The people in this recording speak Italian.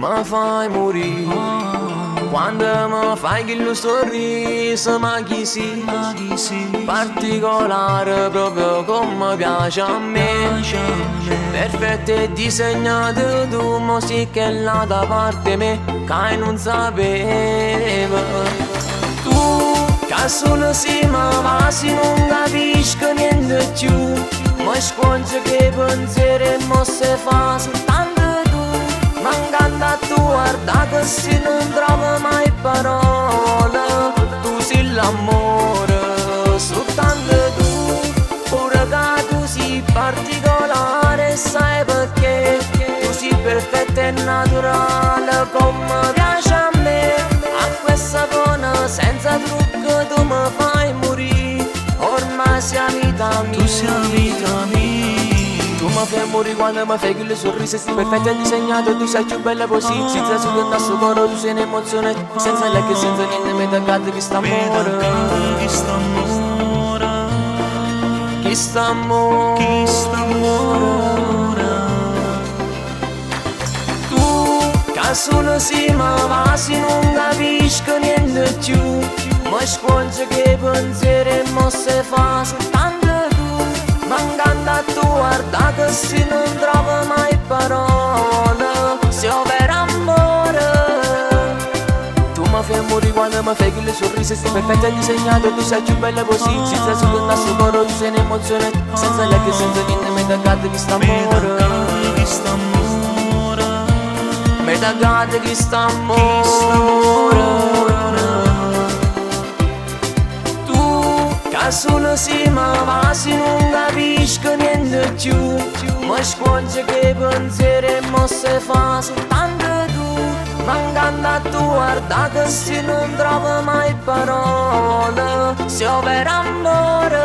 mi fai morire. Quando mi fai quello sorriso, ma chi si particolare proprio come piace a me. Perfetto e disegnato tu, mo sì che è là da parte me, che non sapeva. Tu, che solo si ma va, si non capisco niente più. Ma sconce che pensieri e mosse fa soltanto tu. Mancando a tu guarda che si non trova mai parole. Tu sei l'amore, soltanto tu. Pure che tu sei particolare, sai perché? Tu sei perfetta e naturale come piace a me. A questa buona senza trucco tu mi fai morire. Ormai sei vita mia, Tu sei vita mia. tu mi fai morire quando mi fai quelle sorrisi. Sei perfetta e disegnato, tu sei più bella così. Senza su che sto coro, tu sei un'emozione. Senza lei che senza niente mi toccato che sta amore. Chi sta amore, Chi sta amore, chi sta amore. tu, che solo si ma va, si non capisco niente più. Ma sconce che pensieri e mosse fa soltanto tu. Mancando a tu guarda che si non trova mai parole. Se per amore tu mi fai morire quando mi fai quelle sorrisi. Sei perfetta e disegnato, tu sei più bella così. Senza su che sto coro, tu sei un'emozione. Senza lei che senza niente mi toccato che sta amore. Chi sta amore, Mi toccato che sta amore. Che solo si ma va, si non capisco niente più. Ma sconce che pensieri e mosse fa soltanto tu. Mancando a tu guarda che si non trova mai parole. Se per amore